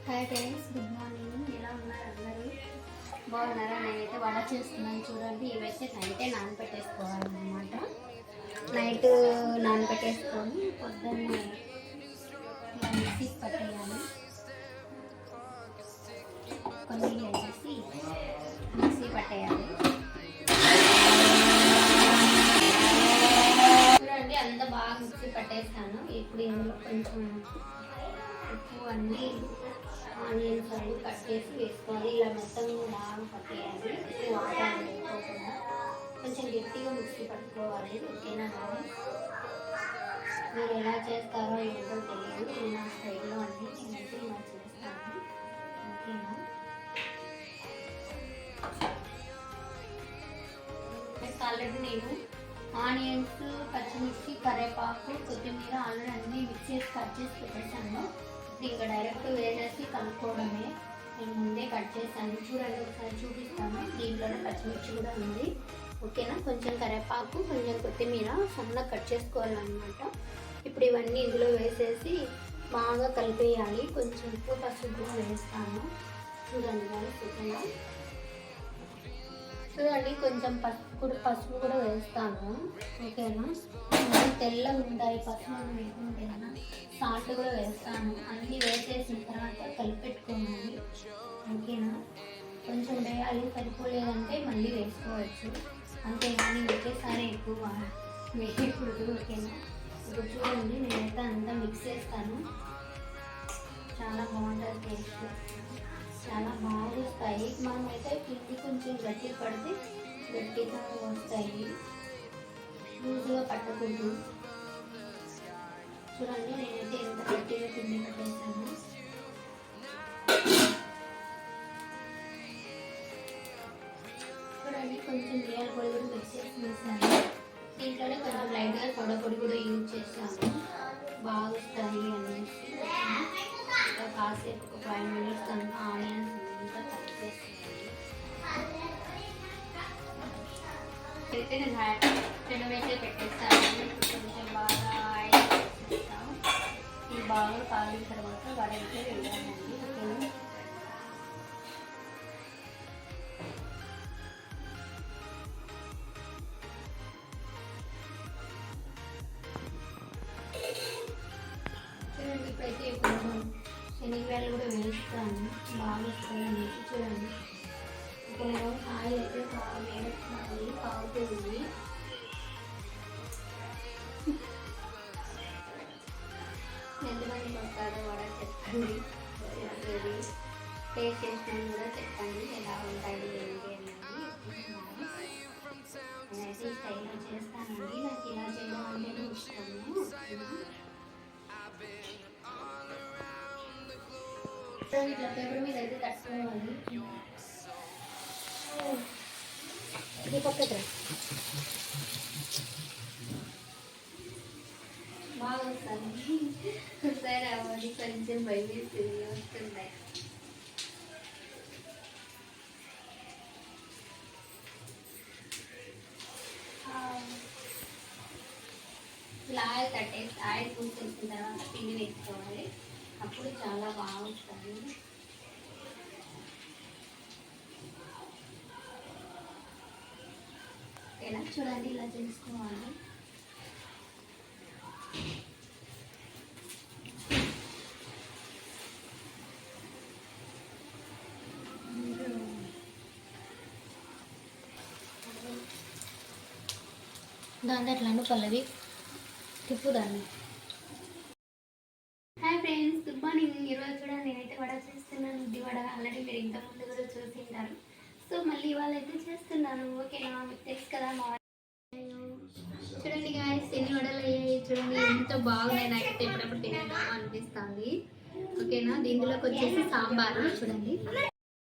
Hi friends, good morning. ఎలా ఉన్నారు అందరూ? బాగున్నారా? నేనైతే వడ చేస్తున్నాను చూడండి. ఇవైతే నైటే నానబెట్టేసుకోవాలన్నమాట. నైట్ నానబెట్టేసుకొని పొద్దున్నే ఇలా మిక్సీకి పట్టేయాలి. కొన్ని వేసేసి మిక్సీ పట్టేయాలి. చూడండి, అంతా బాగా మిక్సీ పట్టేస్తాను. ఇప్పుడు ఇందులో కొంచెం ఉప్పు అన్నీ ఆనియన్స్ అన్నీ కట్ చేసి వేసుకోవాలి. ఇలా మొత్తం బాగా పట్టేయాలి. వాటర్ వేసుకోకుండా కొంచెం గట్టిగా మిక్సీ పట్టుకోవాలి. ఓకేనా? మీరు ఎలా చేస్తారో ఏంటో తెలియదు. నేను నా స్టైల్లో అన్నీ నేనైతే ఇలా చేస్తాను. ఓకేనా? ఆల్రెడీ నేను ఆనియన్స్, పచ్చిమిర్చి, కరివేపాకు, కొత్తిమీర ఆల్రెడీ అన్నీ మిక్స్ చేసి కట్ చేసి పెట్టేసాను. ఇంకా డైరెక్ట్ వేసేసి కలుపుకోవడమే. నేను ముందే కట్ చేశాను. చూడండి, ఒకసారి చూపిస్తాను. దీంట్లోనే పచ్చిమిర్చి కూడా ఉంది. ఓకేనా? కొంచెం కరివేపాకు, కొంచెం కొత్తిమీర సన్నగా కట్ చేసుకోవాలన్నమాట. ఇప్పుడు ఇవన్నీ ఇందులో వేసేసి బాగా కలిపేయాలి. కొంచెం ఉప్పు, పసుపు కూడా వేస్తాను. చూడండి గాయస్, ఓకేనా? చూడండి, కొంచెం పసుపు కూడా వేస్తాను. ఓకేనా? తెల్లగా ఉంటాయి పసుపు వేసుకుంటే కదా. సాల్ట్ కూడా వేస్తాను. అన్నీ వేసేసిన తర్వాత కలిపెట్టుకోవాలి. ఓకేనా? కొంచెం వేయాలి, సరిపోలేదంటే మళ్ళీ వేసుకోవచ్చు. అంతేగాని ఒకేసారి ఎక్కువ వేయకూడదు. ఓకేనా? ఇప్పుడు చూడండి, నేనైతే అంతా మిక్స్ చేస్తాను. చాలా బాగుంటుంది టేస్ట్, చాలా బాగా వస్తాయి. మనమైతే పిండి కొంచెం గట్టిగా పడితే గట్టిగా వస్తాయి, లూజ్గా పట్టకూడదు. చూడండి, నేనైతే ఎంత గట్టిగా పిండి పట్టేస్తాను. చూడండి, కొంచెం మిరియాల పొడి కూడా మిక్స్ చేసి వేసాను. దీంట్లోనే కొంచెం లైట్గా సోడా పొడి కూడా యూజ్ చేస్తాను. బాగా వస్తాయి అనేసి. ఇంకా కాసేపు ఒక 5 minutes అంతా ఆనియన్స్ అంతా కలిపేసుకోవాలి. అయితే నేను వేసే పెట్టేస్తాను. కొంచెం బాగా ఆయిల్ వేసేస్తాను. ఇది బాగా కాలిన తర్వాత వడైతే వేయాలండి. ఓకేనా? చూడండి, ఇప్పుడైతే కొంచెం శనగలు కూడా వేస్తాను. బాగా వస్తాయి. చూడండి, ఇప్పుడు ఆయిల్ అయితే బాగా వేసుకోవాలి. కాగుతుంది. ఎంతమంది వస్తారో కూడా చెప్పండి. టేస్ట్ చేసిన కూడా చెప్పండి ఎలా ఉంటాయి ఏంటి అనేది. నేనైతే ఈ స్టైల్లో చేస్తానండి. నాకు ఇలా చేయడం అంటే ఇష్టము. ఇట్లా పేపర్ మీద అయితే తట్టుకోవాలి. ఇది పక్కన బాగా వస్తుంది. సరే, అవన్నీ కొంచెం భయమేస్తుంది. వస్తున్నాయి. ఇలా ఆయిల్ పూసేసిన తర్వాత పిండి వేసుకోవాలి. అప్పుడు చాలా బాగా వస్తుంది. ఎలా చూడండి, ఇలా చేసుకోవాలి. దాని అట్లాంటి పల్లవి తిప్పుదాన్ని. Hi friends, good morning. ఈరోజు కూడా నేనైతే వడ చేస్తున్నాను. ఇది వడ ఆల్రెడీ మీరు ఇంతకుముందు కూడా చూసింటారు. సో మళ్ళీ ఇవాళ అయితే చేస్తున్నాను. ఓకేనా? మీకు తెలుసు కదా. చూడండి గాయస్, ఎన్ని వడలు అయ్యాయి. చూడండి ఎంత బాగున్నాయి. నాకైతే ఎప్పుడప్పుడు తినేద్దామో అనిపిస్తుంది. ఓకేనా? దీంట్లోకి వచ్చేసి సాంబారు చూడండి.